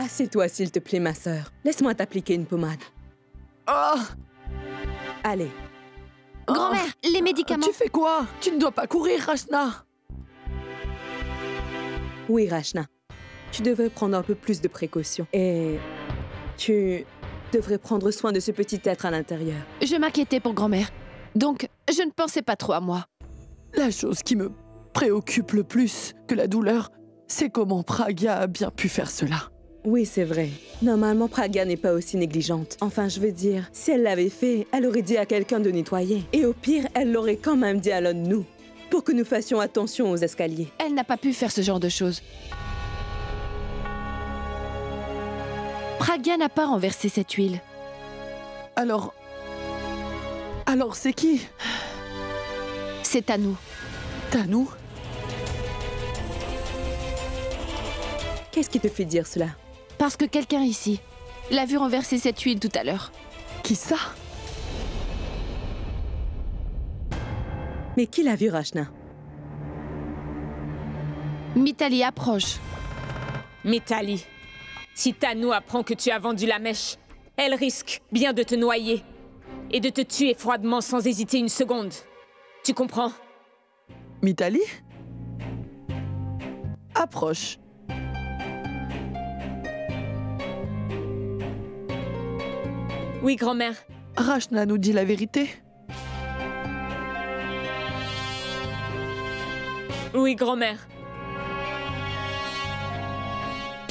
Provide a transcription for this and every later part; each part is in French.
Assieds-toi, s'il te plaît, ma sœur. Laisse-moi t'appliquer une pommade. Oh! Allez. Grand-mère, les médicaments. Tu fais quoi? Tu ne dois pas courir, Rachna. Oui, Rachna. Tu devrais prendre un peu plus de précautions. Et tu devrais prendre soin de ce petit être à l'intérieur. Je m'inquiétais pour grand-mère. Donc, je ne pensais pas trop à moi. La chose qui me préoccupe le plus que la douleur, c'est comment Pragya a bien pu faire cela. Oui, c'est vrai. Normalement, Pragya n'est pas aussi négligente. Enfin, je veux dire, si elle l'avait fait, elle aurait dit à quelqu'un de nettoyer. Et au pire, elle l'aurait quand même dit à l'un de nous, pour que nous fassions attention aux escaliers. Elle n'a pas pu faire ce genre de choses. Pragya n'a pas renversé cette huile. Alors c'est qui? C'est à nous. Tanou? Qu'est-ce qui te fait dire cela? Parce que quelqu'un ici l'a vu renverser cette huile tout à l'heure. Qui ça? Mais qui l'a vu, Rachna? Mitali approche. Mitali, si Tanou apprend que tu as vendu la mèche, elle risque bien de te noyer et de te tuer froidement sans hésiter une seconde. Tu comprends? Mitali? Approche. Oui, grand-mère. Rachna nous dit la vérité. Oui, grand-mère.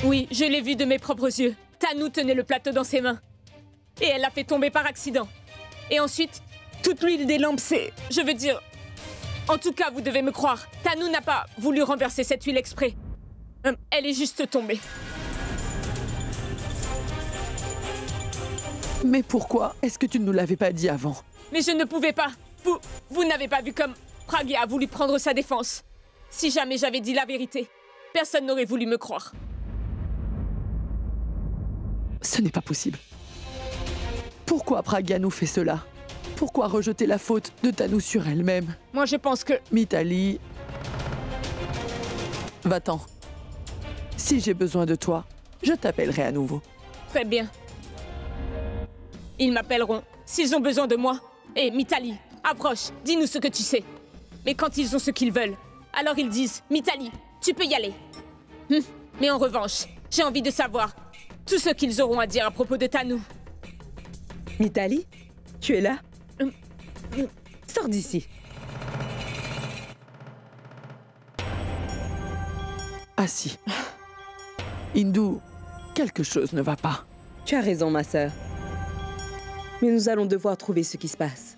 Oui, je l'ai vu de mes propres yeux. Tanou tenait le plateau dans ses mains. Et elle l'a fait tomber par accident. Et ensuite, toute l'huile des lampes, c'est... Je veux dire... En tout cas, vous devez me croire. Tanou n'a pas voulu renverser cette huile exprès. Elle est juste tombée. Mais pourquoi est-ce que tu ne nous l'avais pas dit avant? Mais je ne pouvais pas. Vous n'avez pas vu comme Pragya a voulu prendre sa défense. Si jamais j'avais dit la vérité, personne n'aurait voulu me croire. Ce n'est pas possible. Pourquoi Pragya nous fait cela? Pourquoi rejeter la faute de Tanou sur elle-même? Moi, je pense que... Mitali... Va-t'en. Si j'ai besoin de toi, je t'appellerai à nouveau. Très bien. Ils m'appelleront s'ils ont besoin de moi. Et Mitali, approche, dis-nous ce que tu sais. Mais quand ils ont ce qu'ils veulent, alors ils disent « Mitali, tu peux y aller. » Mais en revanche, j'ai envie de savoir tout ce qu'ils auront à dire à propos de Tanou. Mitali? Tu es là? Sors d'ici. Assis. Hindu, quelque chose ne va pas. Tu as raison, ma sœur. Mais nous allons devoir trouver ce qui se passe.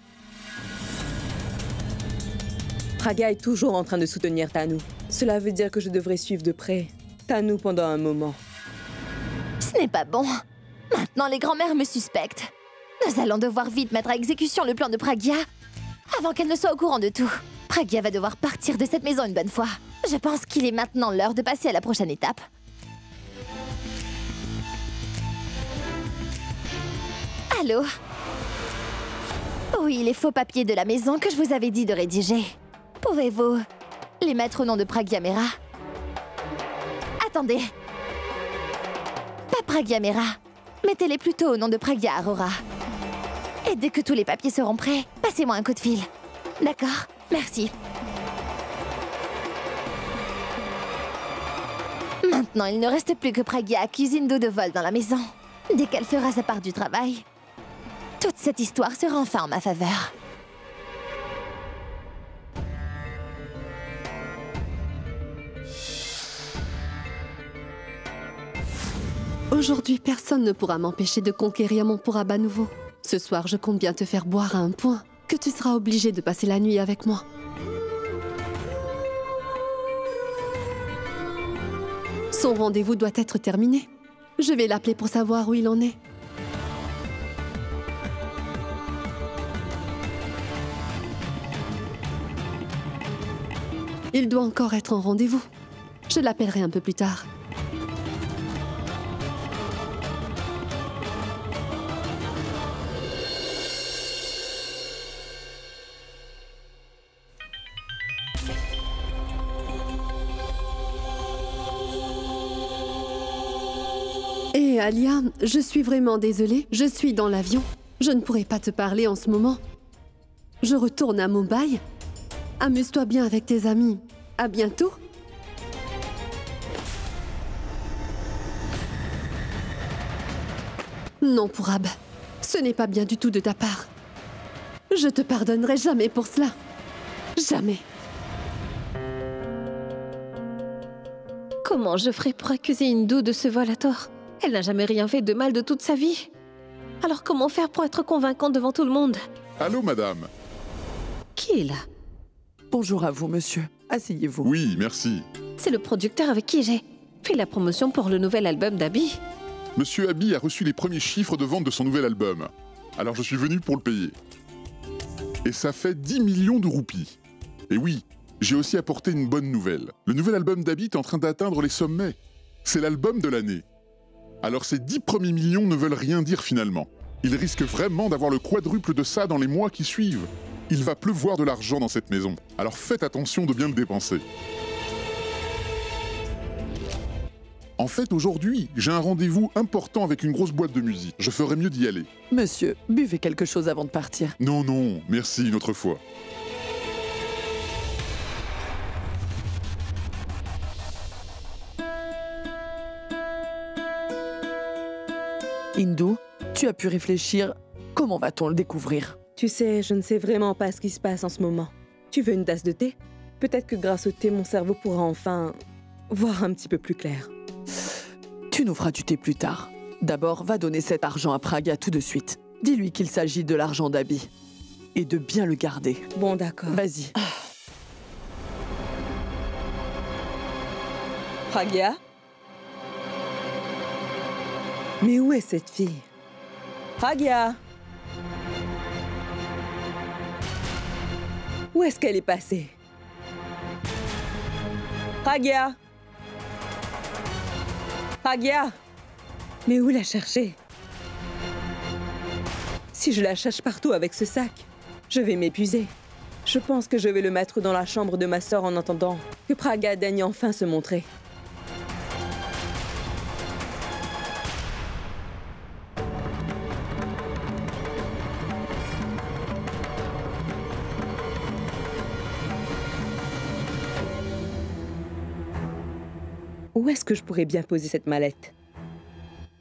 Pragya est toujours en train de soutenir Tanou. Cela veut dire que je devrais suivre de près Tanou pendant un moment. Ce n'est pas bon. Maintenant, les grands-mères me suspectent. Nous allons devoir vite mettre à exécution le plan de Pragya avant qu'elle ne soit au courant de tout. Pragya va devoir partir de cette maison une bonne fois. Je pense qu'il est maintenant l'heure de passer à la prochaine étape. Allô? Oui, les faux papiers de la maison que je vous avais dit de rédiger. Pouvez-vous les mettre au nom de Pragya Mera? Attendez. Pas Pragya Mera. Mettez-les plutôt au nom de Pragya Arora. Et dès que tous les papiers seront prêts, passez-moi un coup de fil. D'accord? Merci. Maintenant, il ne reste plus que Pragya accuse Hindu de vol dans la maison. Dès qu'elle fera sa part du travail, toute cette histoire sera enfin en ma faveur. Aujourd'hui, personne ne pourra m'empêcher de conquérir mon Puraba nouveau. Ce soir, je compte bien te faire boire à un point que tu seras obligé de passer la nuit avec moi. Son rendez-vous doit être terminé. Je vais l'appeler pour savoir où il en est. Il doit encore être en rendez-vous. Je l'appellerai un peu plus tard. Et Alia, je suis vraiment désolée, je suis dans l'avion. Je ne pourrai pas te parler en ce moment. Je retourne à Mumbai. Amuse-toi bien avec tes amis. À bientôt. Non, Purab. Ce n'est pas bien du tout de ta part. Je te pardonnerai jamais pour cela. Jamais. Comment je ferais pour accuser Hindu de ce vol à tort? Elle n'a jamais rien fait de mal de toute sa vie. Alors comment faire pour être convaincante devant tout le monde? Allô, madame? Qui est là? Bonjour à vous, monsieur. Asseyez-vous. Oui, merci. C'est le producteur avec qui j'ai fait la promotion pour le nouvel album d'Abby. Monsieur Abby a reçu les premiers chiffres de vente de son nouvel album. Alors je suis venu pour le payer. Et ça fait 10 millions de roupies. Et oui, j'ai aussi apporté une bonne nouvelle. Le nouvel album d'Abby est en train d'atteindre les sommets. C'est l'album de l'année. Alors ces 10 premiers millions ne veulent rien dire finalement. Il risque vraiment d'avoir le quadruple de ça dans les mois qui suivent. Il va pleuvoir de l'argent dans cette maison. Alors faites attention de bien le dépenser. En fait, aujourd'hui, j'ai un rendez-vous important avec une grosse boîte de musique. Je ferais mieux d'y aller. Monsieur, buvez quelque chose avant de partir. Non, non, merci une autre fois. Hindu, tu as pu réfléchir. Comment va-t-on le découvrir? Tu sais, je ne sais vraiment pas ce qui se passe en ce moment. Tu veux une tasse de thé? Peut-être que grâce au thé, mon cerveau pourra enfin voir un petit peu plus clair. Tu nous feras du thé plus tard. D'abord, va donner cet argent à Pragya tout de suite. Dis-lui qu'il s'agit de l'argent d'Abby. Et de bien le garder. Bon, d'accord. Vas-y. Pragya? Mais où est cette fille? Pragya? Où est-ce qu'elle est passée? Pragya? Pragya? Mais où la chercher? Si je la cherche partout avec ce sac, je vais m'épuiser. Je pense que je vais le mettre dans la chambre de ma sœur en attendant que Pragya daigne enfin se montrer. Où est-ce que je pourrais bien poser cette mallette?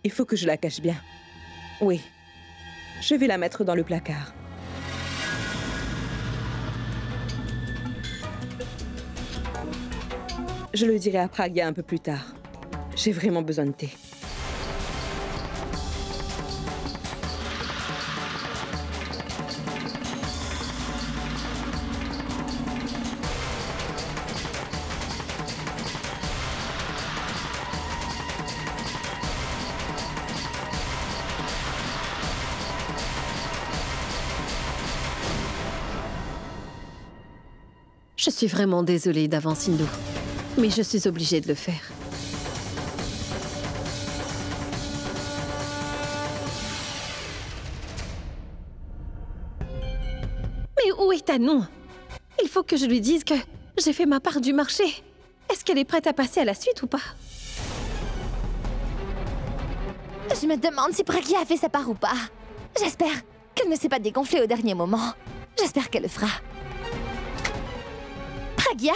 Il faut que je la cache bien. Oui, je vais la mettre dans le placard. Je le dirai à Pragya un peu plus tard. J'ai vraiment besoin de thé. Je suis vraiment désolée d'avance, Hindu. Mais je suis obligée de le faire. Mais où est Tanou? Il faut que je lui dise que j'ai fait ma part du marché. Est-ce qu'elle est prête à passer à la suite ou pas? Je me demande si Pragya a fait sa part ou pas. J'espère qu'elle ne s'est pas dégonflée au dernier moment. J'espère qu'elle le fera. Pragya?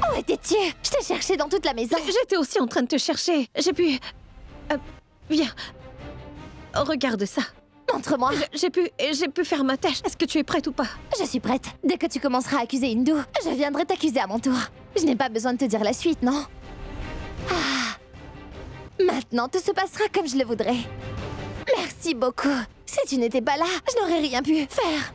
Où étais-tu? Je t'ai cherché dans toute la maison. J'étais aussi en train de te chercher. J'ai pu... viens. Regarde ça. Montre-moi. J'ai pu faire ma tâche. Est-ce que tu es prête ou pas? Je suis prête. Dès que tu commenceras à accuser Hindu, je viendrai t'accuser à mon tour. Je n'ai pas besoin de te dire la suite, non? Ah. Maintenant, tout se passera comme je le voudrais. Merci beaucoup. Si tu n'étais pas là, je n'aurais rien pu faire.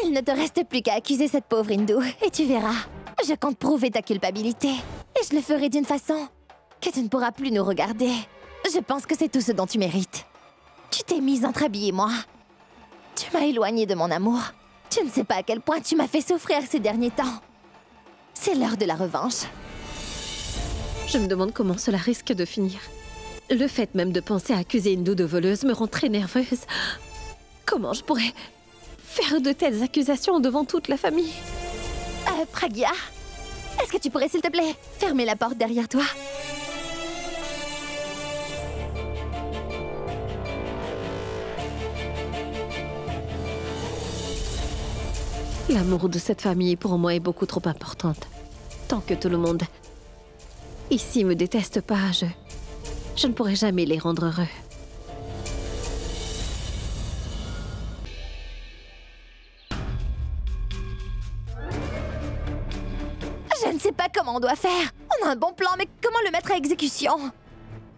Il ne te reste plus qu'à accuser cette pauvre Hindu, et tu verras. Je compte prouver ta culpabilité. Et je le ferai d'une façon que tu ne pourras plus nous regarder. Je pense que c'est tout ce dont tu mérites. Tu t'es mise entre Abby et moi. Tu m'as éloignée de mon amour. Tu ne sais pas à quel point tu m'as fait souffrir ces derniers temps. C'est l'heure de la revanche. Je me demande comment cela risque de finir. Le fait même de penser à accuser Hindu de voleuse me rend très nerveuse. Comment je pourrais faire de telles accusations devant toute la famille? Pragya, Est-ce que tu pourrais, s'il te plaît, fermer la porte derrière toi? L'amour de cette famille pour moi est beaucoup trop importante. Tant que tout le monde ici me déteste pas, je ne pourrai jamais les rendre heureux. Je ne sais pas comment on doit faire. On a un bon plan, mais comment le mettre à exécution?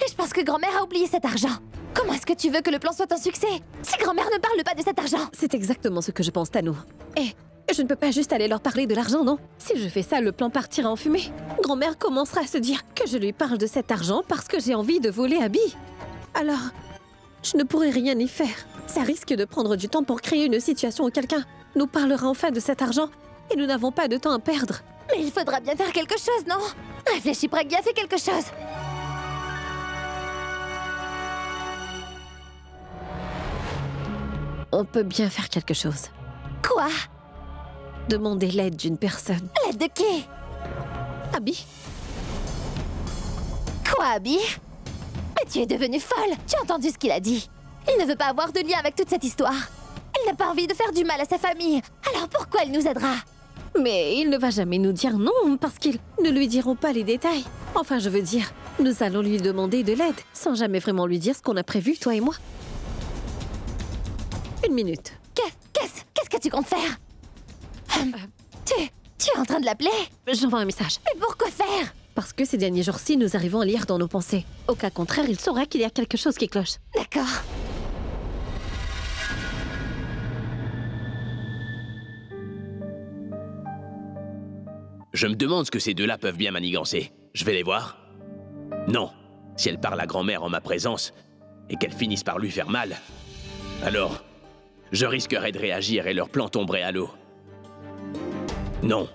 Et je pense que grand-mère a oublié cet argent. Comment est-ce que tu veux que le plan soit un succès si grand-mère ne parle pas de cet argent? C'est exactement ce que je pense, Tanou. Et je ne peux pas juste aller leur parler de l'argent, non? Si je fais ça, le plan partira en fumée. Grand-mère commencera à se dire que je lui parle de cet argent parce que j'ai envie de voler Abby. Alors, je ne pourrai rien y faire. Ça risque de prendre du temps pour créer une situation où quelqu'un nous parlera enfin de cet argent et nous n'avons pas de temps à perdre. Mais il faudra bien faire quelque chose, non? Réfléchis, Pragya, fais quelque chose. On peut bien faire quelque chose. Quoi? Demander l'aide d'une personne. L'aide de qui? Abby? Quoi, Abby? Mais tu es devenue folle. Tu as entendu ce qu'il a dit. Il ne veut pas avoir de lien avec toute cette histoire. Elle n'a pas envie de faire du mal à sa famille. Alors pourquoi elle nous aidera? Mais il ne va jamais nous dire non, parce qu'ils ne lui diront pas les détails. Enfin, je veux dire, nous allons lui demander de l'aide, sans jamais vraiment lui dire ce qu'on a prévu, toi et moi. Une minute. Qu'est-ce que tu comptes faire? Tu es en train de l'appeler? J'envoie un message. Mais pourquoi faire? Parce que ces derniers jours-ci, nous arrivons à lire dans nos pensées. Au cas contraire, il saura qu'il y a quelque chose qui cloche. D'accord. Je me demande ce que ces deux-là peuvent bien manigancer. Je vais les voir. Non. Si elle parle à grand-mère en ma présence, et qu'elle finisse par lui faire mal, alors, je risquerais de réagir et leur plan tomberait à l'eau. Non.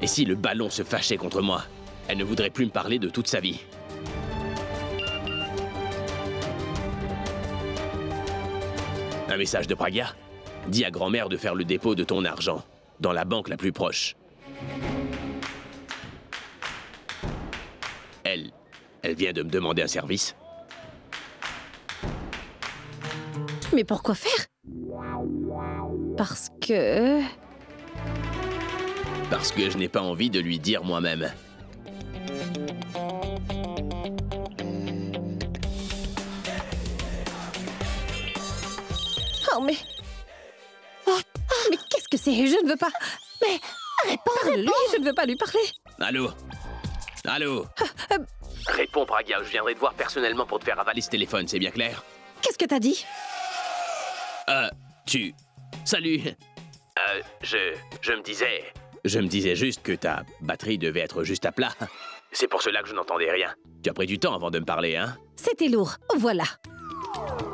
Et si le ballon se fâchait contre moi, elle ne voudrait plus me parler de toute sa vie. Un message de Pragya. Dis à grand-mère de faire le dépôt de ton argent, dans la banque la plus proche. Elle vient de me demander un service. Mais pourquoi faire? Parce que je n'ai pas envie de lui dire moi-même. Oh, mais... Mais qu'est-ce que c'est? Je ne veux pas... Mais réponds, Parle-lui, je ne veux pas lui parler. Allô? Allô? Réponds, Pragya, je viendrai te voir personnellement pour te faire avaler ce téléphone, c'est bien clair? Qu'est-ce que t'as dit? Salut. Je me disais juste que ta batterie devait être juste à plat. C'est pour cela que je n'entendais rien. Tu as pris du temps avant de me parler, hein? C'était lourd, voilà.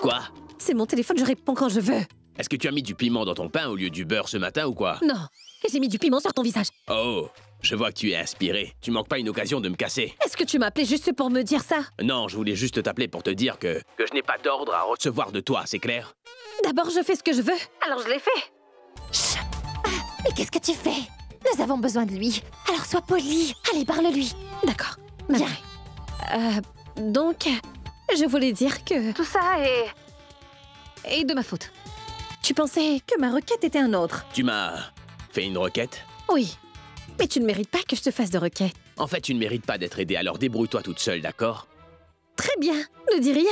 Quoi? C'est mon téléphone, je réponds quand je veux. Est-ce que tu as mis du piment dans ton pain au lieu du beurre ce matin ou quoi? Non, j'ai mis du piment sur ton visage. Oh, je vois que tu es inspiré. Tu manques pas une occasion de me casser. Est-ce que tu m'as appelé juste pour me dire ça? Non, je voulais juste t'appeler pour te dire que je n'ai pas d'ordre à recevoir de toi, c'est clair? D'abord, je fais ce que je veux, alors je l'ai fait. Chut. Mais qu'est-ce que tu fais? Nous avons besoin de lui. Alors sois poli. Allez, parle-lui. D'accord, navré. Donc, je voulais dire que... Tout ça est de ma faute. Tu pensais que ma requête était un ordre. Tu m'as fait une requête? Oui, mais tu ne mérites pas que je te fasse de requête. En fait, tu ne mérites pas d'être aidé, alors débrouille-toi toute seule, d'accord? Très bien, ne dis rien.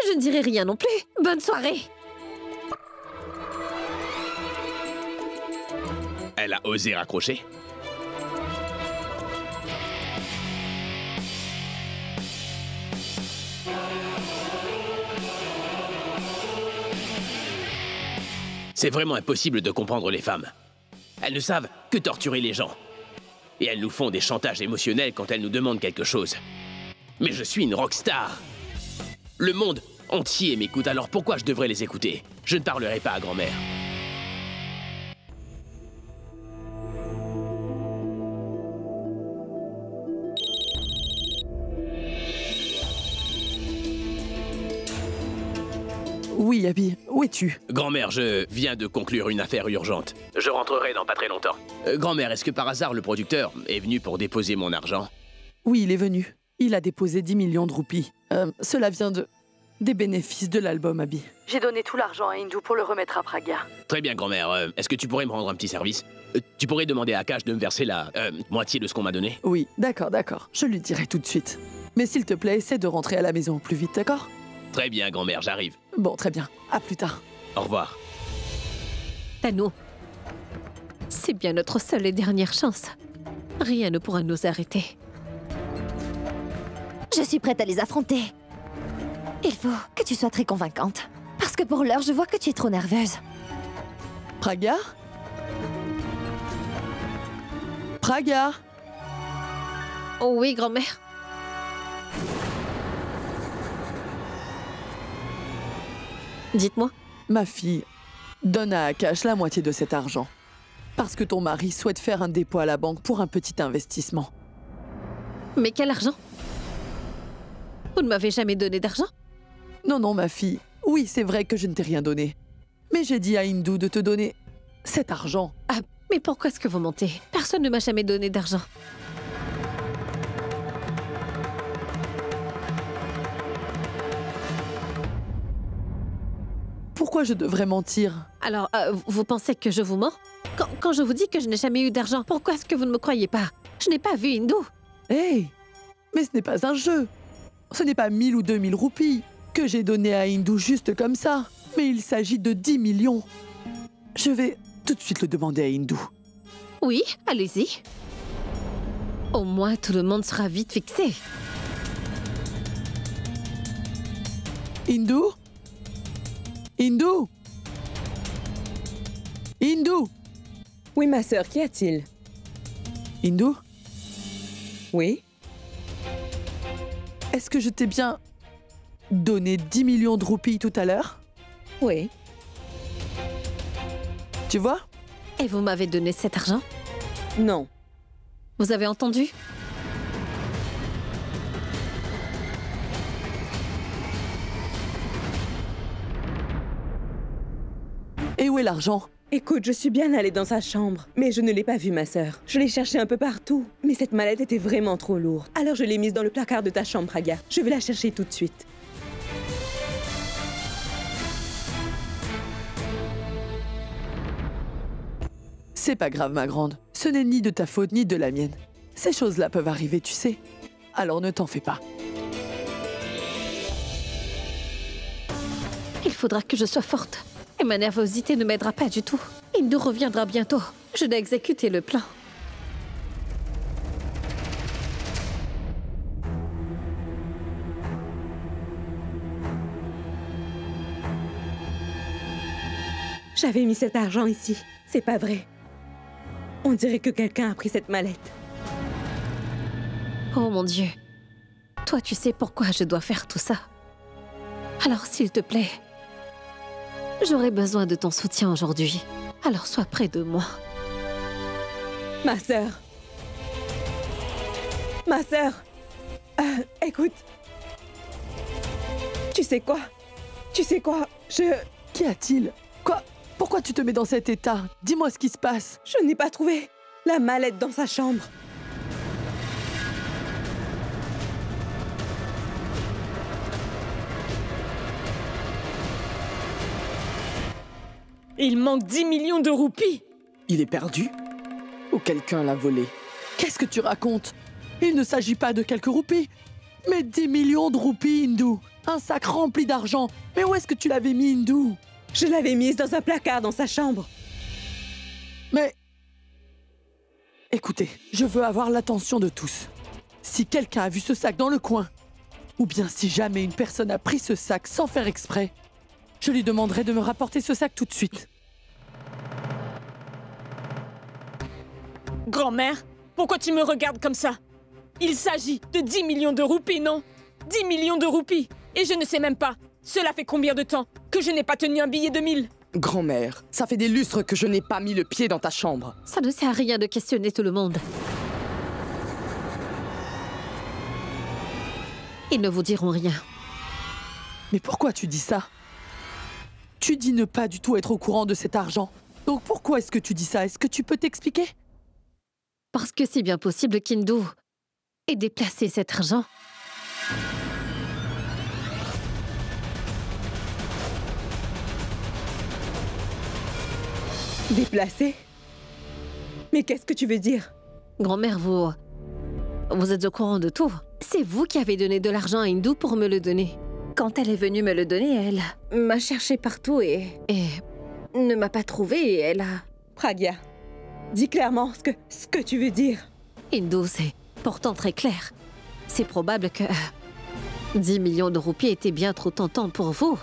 Je ne dirai rien non plus. Bonne soirée. Elle a osé raccrocher? C'est vraiment impossible de comprendre les femmes. Elles ne savent que torturer les gens. Et elles nous font des chantages émotionnels quand elles nous demandent quelque chose. Mais je suis une rockstar. Le monde entier m'écoute, alors pourquoi je devrais les écouter? Je ne parlerai pas à grand-mère. Oui, Abby, où es-tu? Grand-mère, je viens de conclure une affaire urgente. Je rentrerai dans pas très longtemps. Grand-mère, est-ce que par hasard le producteur est venu pour déposer mon argent? Oui, il est venu. Il a déposé 10 millions de roupies. Cela vient des bénéfices de l'album, Abby. J'ai donné tout l'argent à Hindu pour le remettre à Pragya. Très bien, grand-mère. Est-ce que tu pourrais me rendre un petit service? Tu pourrais demander à Akash de me verser la moitié de ce qu'on m'a donné? Oui, d'accord. Je lui dirai tout de suite. Mais s'il te plaît, essaie de rentrer à la maison au plus vite, d'accord? Très bien, grand-mère, j'arrive. Bon, très bien. À plus tard. Au revoir. Tanu, c'est bien notre seule et dernière chance. Rien ne pourra nous arrêter. Je suis prête à les affronter. Il faut que tu sois très convaincante. Parce que pour l'heure, je vois que tu es trop nerveuse. Pragya? Pragya? Oh oui, grand-mère. Dites-moi. Ma fille, donne à Akash la moitié de cet argent. Parce que ton mari souhaite faire un dépôt à la banque pour un petit investissement. Mais quel argent? Vous ne m'avez jamais donné d'argent? Non, ma fille. Oui, c'est vrai que je ne t'ai rien donné. Mais j'ai dit à Hindu de te donner cet argent. Ah, mais pourquoi est-ce que vous mentez? Personne ne m'a jamais donné d'argent. Pourquoi je devrais mentir? Alors, vous pensez que je vous mens? Quand je vous dis que je n'ai jamais eu d'argent, pourquoi est-ce que vous ne me croyez pas? Je n'ai pas vu Hindu. Hey! Mais ce n'est pas un jeu. Ce n'est pas 1000 ou 2000 roupies que j'ai donné à Hindu juste comme ça. Mais il s'agit de 10 millions. Je vais tout de suite le demander à Hindu. Oui, allez-y. Au moins, tout le monde sera vite fixé. Hindu? Hindu? Hindu? Oui, ma sœur, qu'y a-t-il? Hindu? Oui? Est-ce que je t'ai bien donné 10 millions de roupies tout à l'heure? Oui. Tu vois? Et vous m'avez donné cet argent? Non. Vous avez entendu? Et où est l'argent? Écoute, je suis bien allée dans sa chambre, mais je ne l'ai pas vue, ma sœur. Je l'ai cherchée un peu partout, mais cette mallette était vraiment trop lourde. Alors je l'ai mise dans le placard de ta chambre, Pragya. Je vais la chercher tout de suite. C'est pas grave, ma grande. Ce n'est ni de ta faute ni de la mienne. Ces choses-là peuvent arriver, tu sais. Alors ne t'en fais pas. Il faudra que je sois forte. Et ma nervosité ne m'aidera pas du tout. Hindu reviendra bientôt. Je dois exécuter le plan. J'avais mis cet argent ici. C'est pas vrai. On dirait que quelqu'un a pris cette mallette. Oh mon Dieu. Toi, tu sais pourquoi je dois faire tout ça. Alors, s'il te plaît, j'aurai besoin de ton soutien aujourd'hui. Alors, sois près de moi. Ma sœur. Ma sœur. Écoute. Tu sais quoi? Qu'y a-t-il? Quoi? Pourquoi tu te mets dans cet état? Dis-moi ce qui se passe. Je n'ai pas trouvé la mallette dans sa chambre. Il manque 10 millions de roupies. Il est perdu? Ou quelqu'un l'a volé? Qu'est-ce que tu racontes? Il ne s'agit pas de quelques roupies, mais 10 millions de roupies, Hindu. Un sac rempli d'argent. Mais où est-ce que tu l'avais mis, Hindu? Je l'avais mise dans un placard dans sa chambre. Mais... Écoutez, je veux avoir l'attention de tous. Si quelqu'un a vu ce sac dans le coin, ou bien si jamais une personne a pris ce sac sans faire exprès, je lui demanderai de me rapporter ce sac tout de suite. Grand-mère, pourquoi tu me regardes comme ça? Il s'agit de 10 millions de roupies, non? 10 millions de roupies. Et je ne sais même pas. Cela fait combien de temps que je n'ai pas tenu un billet de 1000? Grand-mère, ça fait des lustres que je n'ai pas mis le pied dans ta chambre. Ça ne sert à rien de questionner tout le monde. Ils ne vous diront rien. Mais pourquoi tu dis ça? Tu dis ne pas du tout être au courant de cet argent. Donc pourquoi est-ce que tu dis ça? Est-ce que tu peux t'expliquer? Parce que c'est bien possible qu'Hindu ait déplacé cet argent. Déplacé? Mais qu'est-ce que tu veux dire? Grand-mère, vous êtes au courant de tout. C'est vous qui avez donné de l'argent à Hindu pour me le donner. Quand elle est venue me le donner, elle m'a cherché partout et ne m'a pas trouvé et elle a... Pragya, dis clairement ce que tu veux dire. Hindu, c'est pourtant très clair. C'est probable que 10 millions de roupies étaient bien trop tentants pour vous.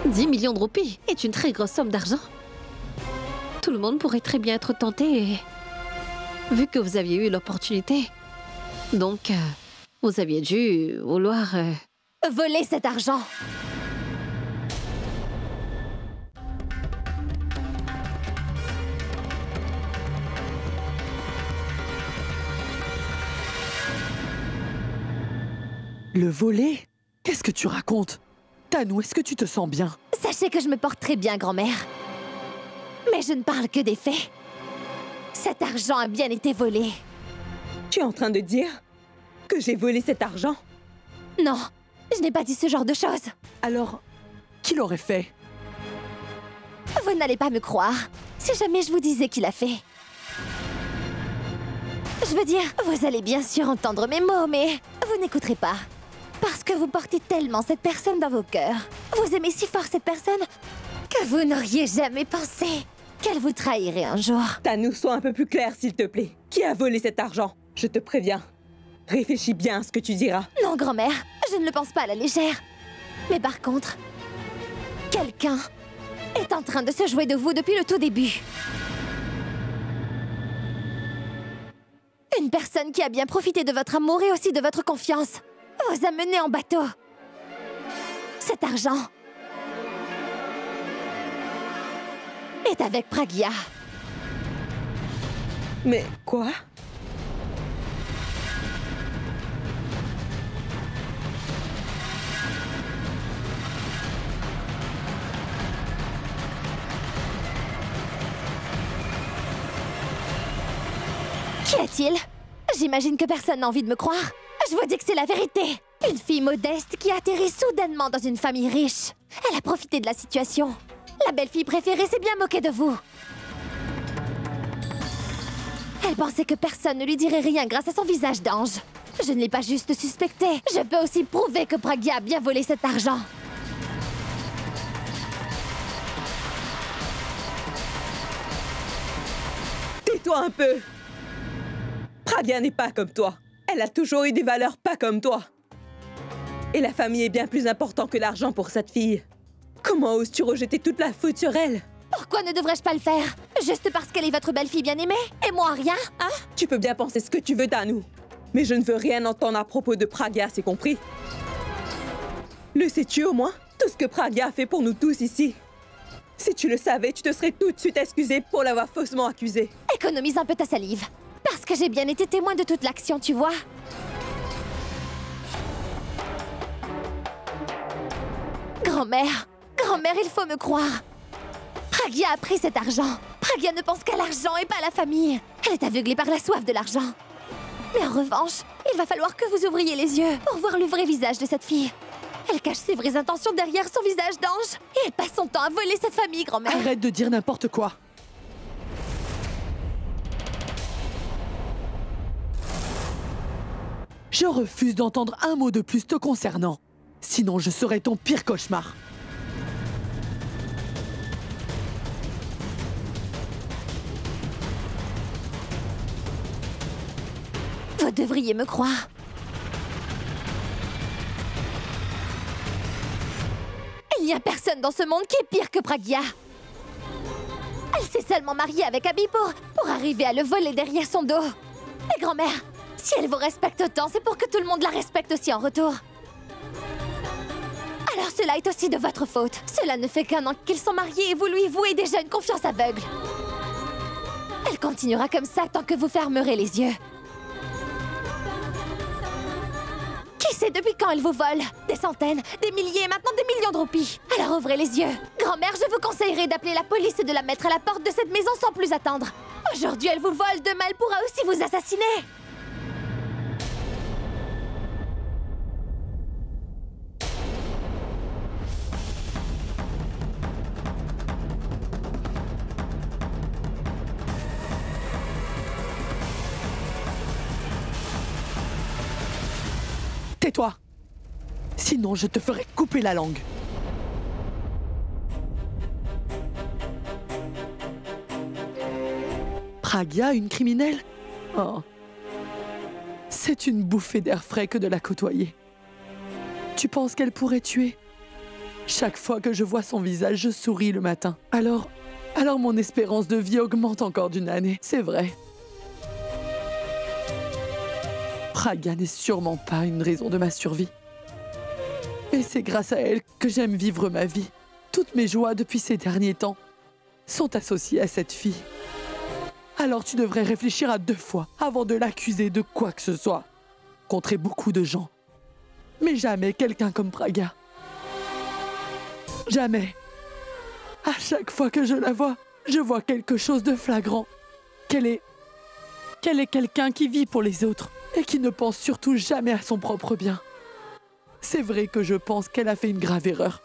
« 10 millions de roupies est une très grosse somme d'argent. Tout le monde pourrait très bien être tenté et... Vu que vous aviez eu l'opportunité, donc vous aviez dû vouloir... Voler cet argent! Le voler? Qu'est-ce que tu racontes? Tanou, est-ce que tu te sens bien? Sachez que je me porte très bien, grand-mère. Mais je ne parle que des faits. Cet argent a bien été volé. Tu es en train de dire que j'ai volé cet argent? Non, je n'ai pas dit ce genre de choses. Alors, qui l'aurait fait? Vous n'allez pas me croire si jamais je vous disais qui l'a fait. Je veux dire, vous allez bien sûr entendre mes mots, mais vous n'écouterez pas. Parce que vous portez tellement cette personne dans vos cœurs. Vous aimez si fort cette personne que vous n'auriez jamais pensé qu'elle vous trahirait un jour. Tanou, sois un peu plus clair, s'il te plaît. Qui a volé cet argent? Je te préviens. Réfléchis bien à ce que tu diras. Non, grand-mère, je ne le pense pas à la légère. Mais par contre, quelqu'un est en train de se jouer de vous depuis le tout début. Une personne qui a bien profité de votre amour et aussi de votre confiance. Vous a mené en bateau. Cet argent est avec Pragya. Mais quoi? Qu'y a-t-il? J'imagine que personne n'a envie de me croire. Je vous dis que c'est la vérité. Une fille modeste qui atterrit soudainement dans une famille riche. Elle a profité de la situation. La belle-fille préférée s'est bien moquée de vous. Elle pensait que personne ne lui dirait rien grâce à son visage d'ange. Je ne l'ai pas juste suspecté. Je peux aussi prouver que Pragya a bien volé cet argent. Tais-toi un peu! Pragya n'est pas comme toi. Elle a toujours eu des valeurs pas comme toi. Et la famille est bien plus importante que l'argent pour cette fille. Comment oses-tu rejeter toute la faute sur elle? Pourquoi ne devrais-je pas le faire? Juste parce qu'elle est votre belle-fille bien-aimée? Et moi, rien, hein? Tu peux bien penser ce que tu veux, Tanou. Mais je ne veux rien entendre à propos de Pragya, c'est compris? Le sais-tu au moins? Tout ce que Pragya a fait pour nous tous ici. Si tu le savais, tu te serais tout de suite excusée pour l'avoir faussement accusée. Économise un peu ta salive. Parce que j'ai bien été témoin de toute l'action, tu vois. Grand-mère, grand-mère, il faut me croire. Pragya a pris cet argent. Pragya ne pense qu'à l'argent et pas à la famille. Elle est aveuglée par la soif de l'argent. Mais en revanche, il va falloir que vous ouvriez les yeux pour voir le vrai visage de cette fille. Elle cache ses vraies intentions derrière son visage d'ange. Et elle passe son temps à voler cette famille, grand-mère. Arrête de dire n'importe quoi. Je refuse d'entendre un mot de plus te concernant. Sinon, je serai ton pire cauchemar. Vous devriez me croire. Il n'y a personne dans ce monde qui est pire que Pragya. Elle s'est seulement mariée avec Abhi pour arriver à le voler derrière son dos. Et grand-mère, si elle vous respecte autant, c'est pour que tout le monde la respecte aussi en retour. Alors cela est aussi de votre faute. Cela ne fait qu'un an qu'ils sont mariés et vous lui vouez déjà une confiance aveugle. Elle continuera comme ça tant que vous fermerez les yeux. Qui sait depuis quand elle vous vole? Des centaines, des milliers, maintenant des millions de roupies. Alors ouvrez les yeux. Grand-mère, je vous conseillerais d'appeler la police et de la mettre à la porte de cette maison sans plus attendre. Aujourd'hui, elle vous vole, demain elle pourra aussi vous assassiner. Tais-toi! Sinon, je te ferai couper la langue. Pragya, une criminelle? Oh. C'est une bouffée d'air frais que de la côtoyer. Tu penses qu'elle pourrait tuer? Chaque fois que je vois son visage, je souris le matin. Alors mon espérance de vie augmente encore d'une année, c'est vrai. Pragya n'est sûrement pas une raison de ma survie. Mais c'est grâce à elle que j'aime vivre ma vie. Toutes mes joies depuis ces derniers temps sont associées à cette fille. Alors tu devrais réfléchir à 2 fois avant de l'accuser de quoi que ce soit. Contre beaucoup de gens. Mais jamais quelqu'un comme Pragya. Jamais. À chaque fois que je la vois, je vois quelque chose de flagrant. Qu'elle est quelqu'un qui vit pour les autres et qui ne pense surtout jamais à son propre bien. C'est vrai que je pense qu'elle a fait une grave erreur.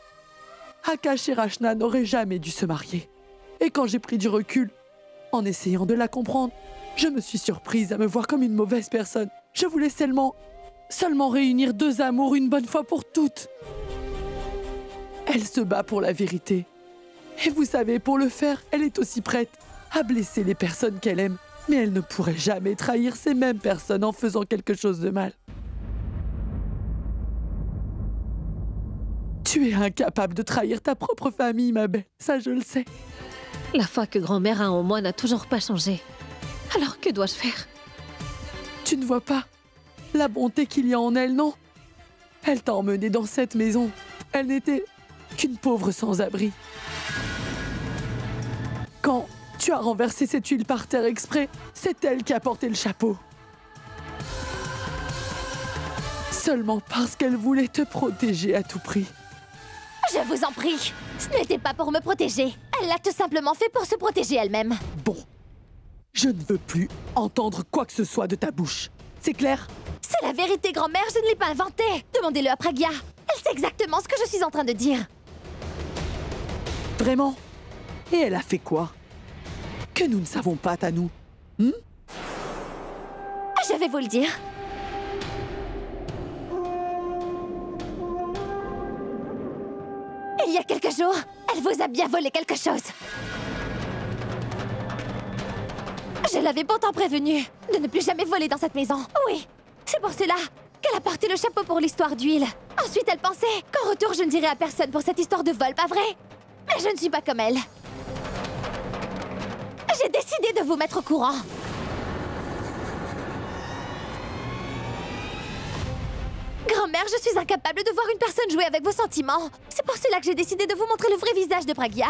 Akash et Rachna n'auraient jamais dû se marier. Et quand j'ai pris du recul, en essayant de la comprendre, je me suis surprise à me voir comme une mauvaise personne. Je voulais seulement réunir 2 amours une bonne fois pour toutes. Elle se bat pour la vérité. Et vous savez, pour le faire, elle est aussi prête à blesser les personnes qu'elle aime. Mais elle ne pourrait jamais trahir ces mêmes personnes en faisant quelque chose de mal. Tu es incapable de trahir ta propre famille, ma belle. Ça, je le sais. La foi que grand-mère a en moi n'a toujours pas changé. Alors que dois-je faire? Tu ne vois pas la bonté qu'il y a en elle, non? Elle t'a emmenée dans cette maison. Elle n'était qu'une pauvre sans-abri. Quand tu as renversé cette huile par terre exprès, c'est elle qui a porté le chapeau. Seulement parce qu'elle voulait te protéger à tout prix. Je vous en prie, ce n'était pas pour me protéger. Elle l'a tout simplement fait pour se protéger elle-même. Bon, je ne veux plus entendre quoi que ce soit de ta bouche. C'est clair? C'est la vérité, grand-mère, je ne l'ai pas inventée. Demandez-le à Pragya. Elle sait exactement ce que je suis en train de dire. Vraiment? Et elle a fait quoi? Que nous ne savons pas, Tanou. Je vais vous le dire. Il y a quelques jours, elle vous a bien volé quelque chose. Je l'avais pourtant prévenue de ne plus jamais voler dans cette maison. Oui, c'est pour cela qu'elle a porté le chapeau pour l'histoire d'huile. Ensuite, elle pensait qu'en retour, je ne dirais à personne pour cette histoire de vol, pas vrai? Mais je ne suis pas comme elle. J'ai décidé de vous mettre au courant. Grand-mère, je suis incapable de voir une personne jouer avec vos sentiments. C'est pour cela que j'ai décidé de vous montrer le vrai visage de Pragya.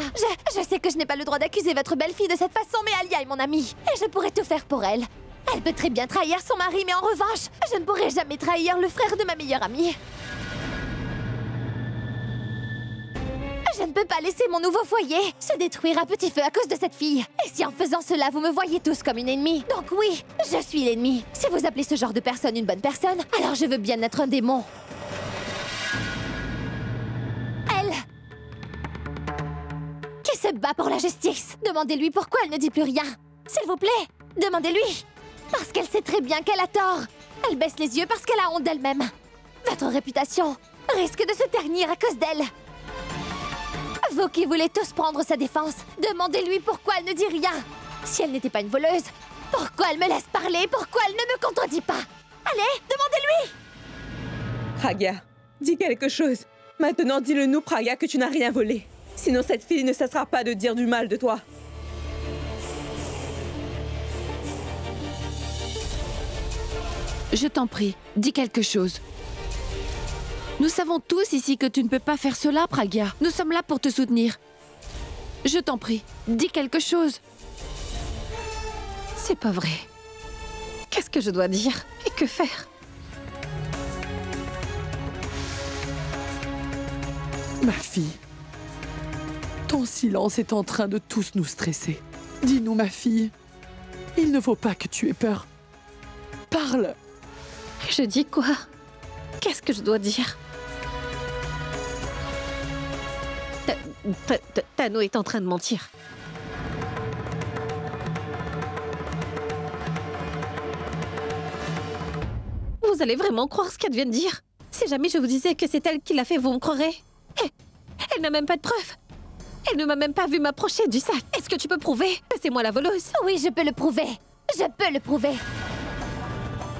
Je sais que je n'ai pas le droit d'accuser votre belle-fille de cette façon, mais Alia est mon amie. Et je pourrais tout faire pour elle. Elle peut très bien trahir son mari, mais en revanche, je ne pourrai jamais trahir le frère de ma meilleure amie. Je ne peux pas laisser mon nouveau foyer se détruire à petit feu à cause de cette fille. Et si en faisant cela, vous me voyez tous comme une ennemie. Donc oui, je suis l'ennemi. Si vous appelez ce genre de personne une bonne personne, alors je veux bien être un démon. Elle, qui se bat pour la justice. Demandez-lui pourquoi elle ne dit plus rien. S'il vous plaît, demandez-lui. Parce qu'elle sait très bien qu'elle a tort. Elle baisse les yeux parce qu'elle a honte d'elle-même. Votre réputation risque de se ternir à cause d'elle. Vous qui voulez tous prendre sa défense, demandez-lui pourquoi elle ne dit rien. Si elle n'était pas une voleuse, pourquoi elle me laisse parler? Pourquoi elle ne me contredit pas? Allez, demandez-lui! Pragya, dis quelque chose. Maintenant, dis-le nous, Pragya, que tu n'as rien volé. Sinon, cette fille ne cessera pas de dire du mal de toi. Je t'en prie, dis quelque chose. Nous savons tous ici que tu ne peux pas faire cela, Pragya. Nous sommes là pour te soutenir. Je t'en prie, dis quelque chose. C'est pas vrai. Qu'est-ce que je dois dire et que faire? Ma fille, ton silence est en train de tous nous stresser. Dis-nous, ma fille, il ne faut pas que tu aies peur. Parle. Je dis quoi? Qu'est-ce que je dois dire? Tano est en train de mentir. Vous allez vraiment croire ce qu'elle vient de dire? Si jamais je vous disais que c'est elle qui l'a fait, vous me croirez? Elle n'a même pas de preuves. Elle ne m'a même pas vu m'approcher du sac. Est-ce que tu peux prouver que c'est moi la voleuse? Oui, je peux le prouver. Je peux le prouver.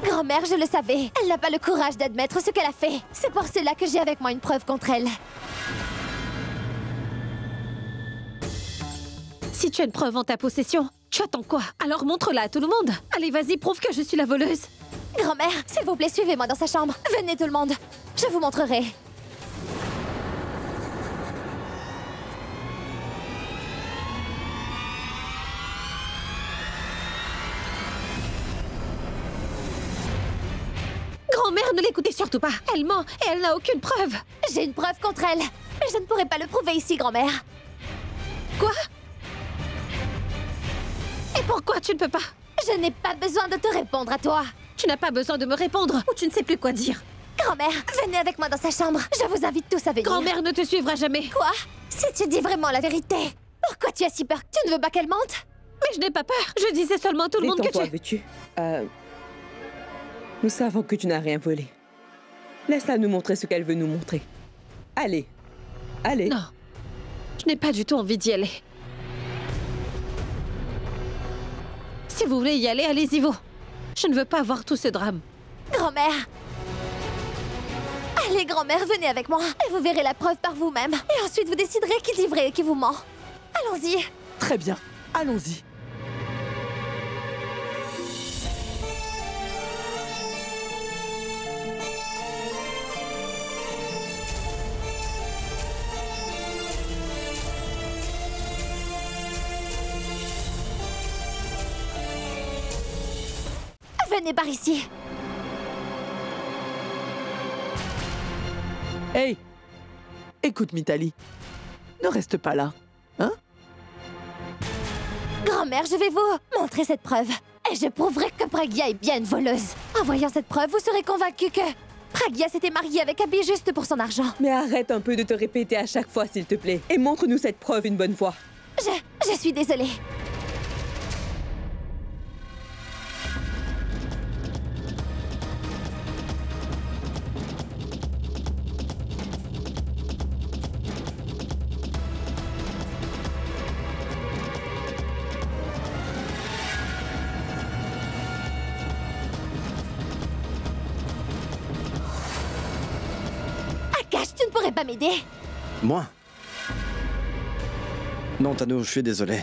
Grand-mère, je le savais. Elle n'a pas le courage d'admettre ce qu'elle a fait. C'est pour cela que j'ai avec moi une preuve contre elle. Si tu as une preuve en ta possession, tu attends quoi? Alors montre-la à tout le monde. Allez, vas-y, prouve que je suis la voleuse. Grand-mère, s'il vous plaît, suivez-moi dans sa chambre. Venez tout le monde. Je vous montrerai. Grand-mère, ne l'écoutez surtout pas. Elle ment et elle n'a aucune preuve. J'ai une preuve contre elle. Mais je ne pourrai pas le prouver ici, grand-mère. Quoi? Et pourquoi tu ne peux pas? Je n'ai pas besoin de te répondre à toi. Tu n'as pas besoin de me répondre ou tu ne sais plus quoi dire. Grand-mère, venez avec moi dans sa chambre. Je vous invite tous à venir. Grand-mère ne te suivra jamais. Quoi? Si tu dis vraiment la vérité, pourquoi tu as si peur? Tu ne veux pas qu'elle mente? Mais je n'ai pas peur. Je disais seulement à tout le monde que Détends-toi, veux-tu? Nous savons que tu n'as rien volé. Laisse-la nous montrer ce qu'elle veut nous montrer. Allez. Allez. Non. Je n'ai pas du tout envie d'y aller. Si vous voulez y aller, allez-y vous. Je ne veux pas voir tout ce drame. Grand-mère! Allez, grand-mère, venez avec moi. Et vous verrez la preuve par vous-même. Et ensuite, vous déciderez qui dit vrai et qui vous ment. Allons-y. Très bien, allons-y. Venez par ici. Hey! Écoute, Mithali. Ne reste pas là, hein? Grand-mère, je vais vous montrer cette preuve. Et je prouverai que Pragya est bien une voleuse. En voyant cette preuve, vous serez convaincu que Pragya s'était mariée avec Abby juste pour son argent. Mais arrête un peu de te répéter à chaque fois, s'il te plaît. Et montre-nous cette preuve une bonne fois. Je suis désolée. Akash, tu ne pourrais pas m'aider? Moi? Non, Tano, je suis désolé.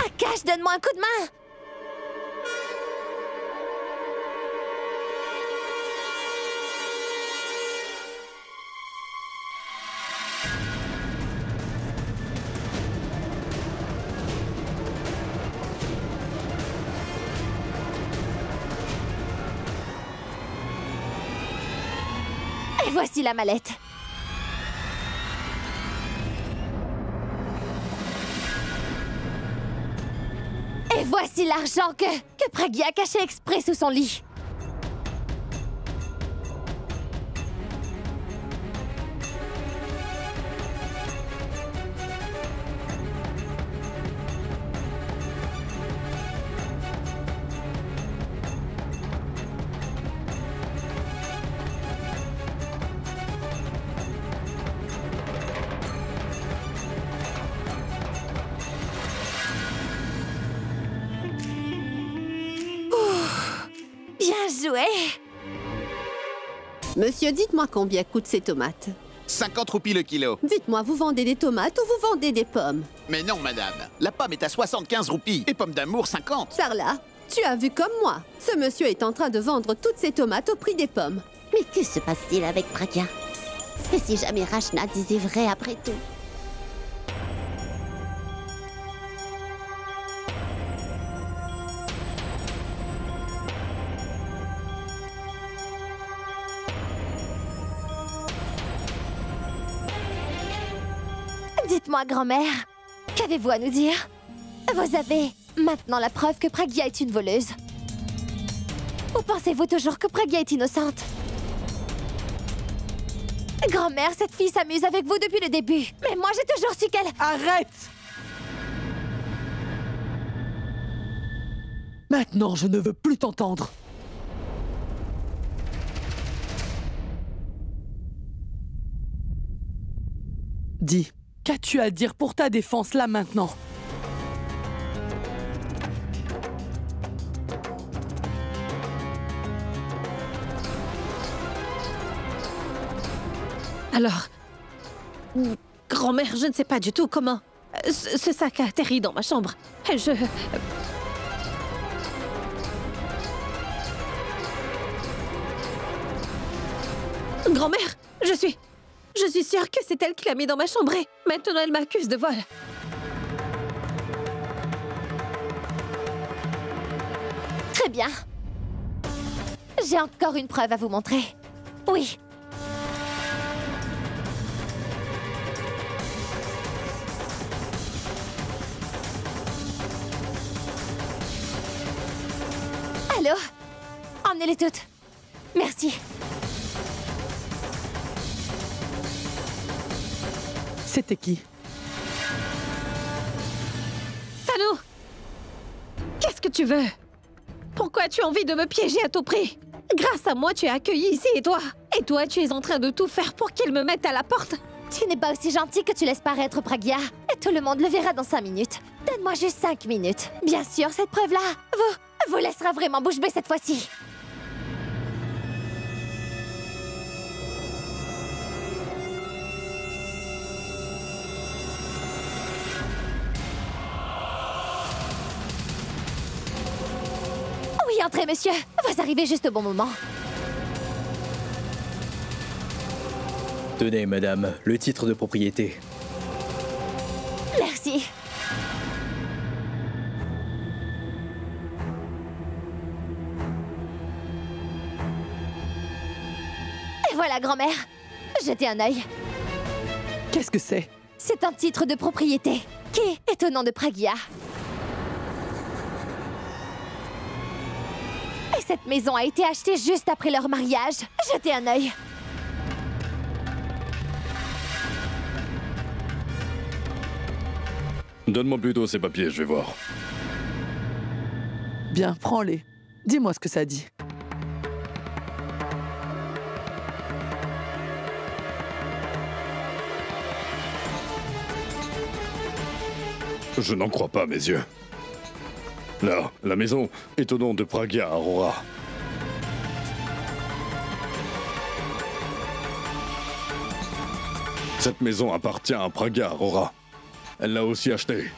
Akash, donne-moi un coup de main! Et voici la mallette. Et voici l'argent que Pragya a caché exprès sous son lit. Bien joué. Monsieur, dites-moi combien coûtent ces tomates. 50 roupies le kilo. Dites-moi, vous vendez des tomates ou vous vendez des pommes? Mais non, madame. La pomme est à 75 roupies et pomme d'amour 50. Sarla, tu as vu comme moi. Ce monsieur est en train de vendre toutes ces tomates au prix des pommes. Mais que se passe-t-il avec Pragya? Et si jamais Rachna disait vrai après tout? Dites-moi, grand-mère, qu'avez-vous à nous dire? Vous avez maintenant la preuve que Pragya est une voleuse. Ou pensez-vous toujours que Pragya est innocente? Grand-mère, cette fille s'amuse avec vous depuis le début. Mais moi, j'ai toujours su qu'elle... Arrête! Maintenant, je ne veux plus t'entendre. Dis, qu'as-tu à dire pour ta défense là maintenant? Alors, grand-mère, je ne sais pas du tout comment ce sac a atterri dans ma chambre. Grand-mère, je suis sûre que c'est elle qui l'a mis dans ma chambre et maintenant elle m'accuse de vol. Très bien. J'ai encore une preuve à vous montrer. Oui. Allô? Emmenez-les toutes. Merci. C'était qui? Tanou! Qu'est-ce que tu veux? Pourquoi tu as envie de me piéger à tout prix? Grâce à moi, tu es accueilli ici et toi? Et toi, tu es en train de tout faire pour qu'il me mette à la porte? Tu n'es pas aussi gentil que tu laisses paraître, Pragya. Et tout le monde le verra dans 5 minutes. Donne-moi juste 5 minutes. Bien sûr, cette preuve-là, vous laissera vraiment bouche bée cette fois-ci. Oui, entrez, monsieur. Vous arrivez juste au bon moment. Tenez, madame, le titre de propriété. Merci. Et voilà, grand-mère. Jetez un œil. Qu'est-ce que c'est? C'est un titre de propriété qui est au nom de Pragya. Et cette maison a été achetée juste après leur mariage. Jetez un œil. Donne-moi plutôt ces papiers, je vais voir. Bien, prends-les. Dis-moi ce que ça dit. Je n'en crois pas, mes yeux. Là, la maison est au nom de Pragya Aurora. Cette maison appartient à Pragya Aurora. Elle l'a aussi achetée.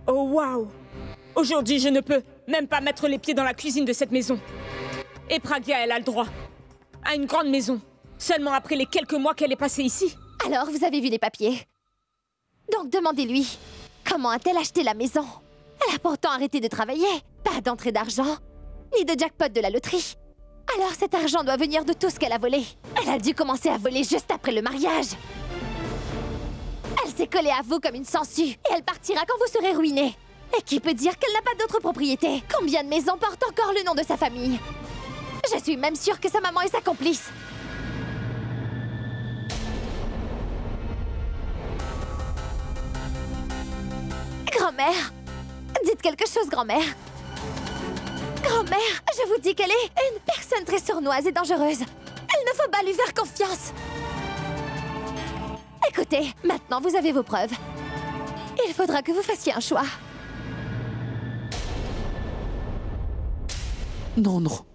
Oh waouh! Aujourd'hui, je ne peux même pas mettre les pieds dans la cuisine de cette maison. Et Pragya, elle a le droit à une grande maison, seulement après les quelques mois qu'elle est passée ici. Alors, vous avez vu les papiers? Donc demandez-lui, comment a-t-elle acheté la maison? Elle a pourtant arrêté de travailler. Pas d'entrée d'argent, ni de jackpot de la loterie. Alors cet argent doit venir de tout ce qu'elle a volé. Elle a dû commencer à voler juste après le mariage. Elle s'est collée à vous comme une sangsue et elle partira quand vous serez ruinés. Et qui peut dire qu'elle n'a pas d'autre propriété? Combien de maisons portent encore le nom de sa famille? Je suis même sûre que sa maman est sa complice. Grand-mère, dites quelque chose, grand-mère. Grand-mère, je vous dis qu'elle est une personne très sournoise et dangereuse. Il ne faut pas lui faire confiance. Écoutez, maintenant vous avez vos preuves. Il faudra que vous fassiez un choix. Non, non.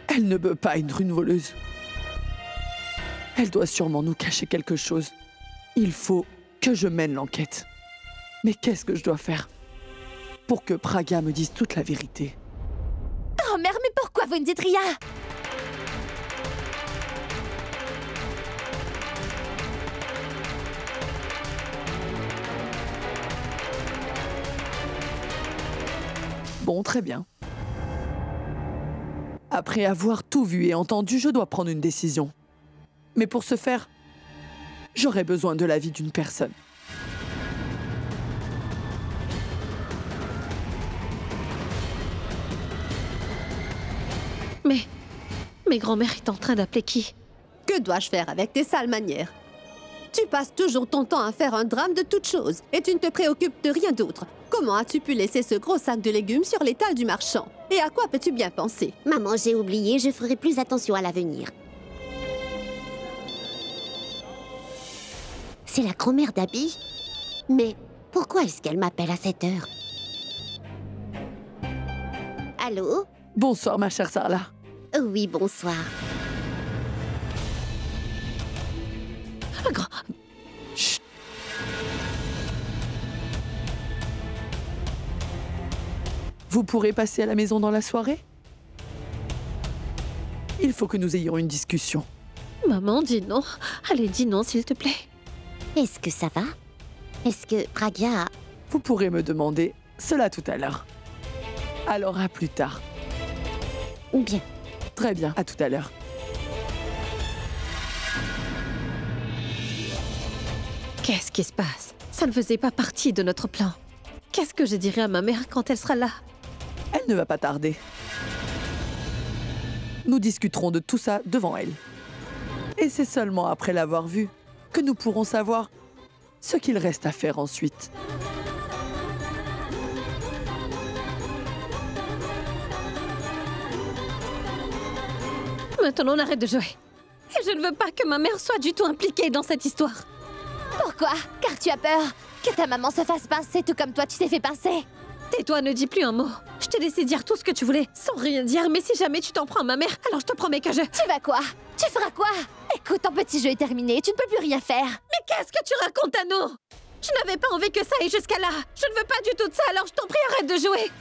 Elle ne peut pas être une voleuse. Elle doit sûrement nous cacher quelque chose. Il faut que je mène l'enquête. Mais qu'est-ce que je dois faire pour que Pragya me dise toute la vérité? Grand-mère, mais pourquoi vous ne dites rien? Bon, très bien. Après avoir tout vu et entendu, je dois prendre une décision. Mais pour ce faire, j'aurai besoin de l'avis d'une personne. Mais grand-mère est en train d'appeler qui? Que dois-je faire avec tes sales manières? Tu passes toujours ton temps à faire un drame de toutes choses et tu ne te préoccupes de rien d'autre. Comment as-tu pu laisser ce gros sac de légumes sur l'étal du marchand? Et à quoi peux-tu bien penser? Maman, j'ai oublié, je ferai plus attention à l'avenir. C'est la grand-mère d'Abby? Mais pourquoi est-ce qu'elle m'appelle à cette heure? Allô? Bonsoir, ma chère Sarla. Oui, bonsoir. Chut. Vous pourrez passer à la maison dans la soirée? Il faut que nous ayons une discussion. Maman, dis non. Allez, dis non, s'il te plaît. Est-ce que ça va? Est-ce que Pragya... Vous pourrez me demander cela tout à l'heure. Alors à plus tard. Bien. Très bien, à tout à l'heure. Qu'est-ce qui se passe? Ça ne faisait pas partie de notre plan. Qu'est-ce que je dirai à ma mère quand elle sera là? Elle ne va pas tarder. Nous discuterons de tout ça devant elle. Et c'est seulement après l'avoir vue que nous pourrons savoir ce qu'il reste à faire ensuite. Maintenant, on arrête de jouer. Et je ne veux pas que ma mère soit du tout impliquée dans cette histoire. Pourquoi? Car tu as peur que ta maman se fasse pincer tout comme toi tu t'es fait pincer. Tais-toi, ne dis plus un mot. Je t'ai laissé dire tout ce que tu voulais, sans rien dire, mais si jamais tu t'en prends à ma mère, alors je te promets que je... Tu vas quoi? Tu feras quoi? Écoute, ton petit jeu est terminé, tu ne peux plus rien faire. Mais qu'est-ce que tu racontes, Anno? Je n'avais pas envie que ça aille jusqu'à là. Je ne veux pas du tout de ça, alors je t'en prie, arrête de jouer.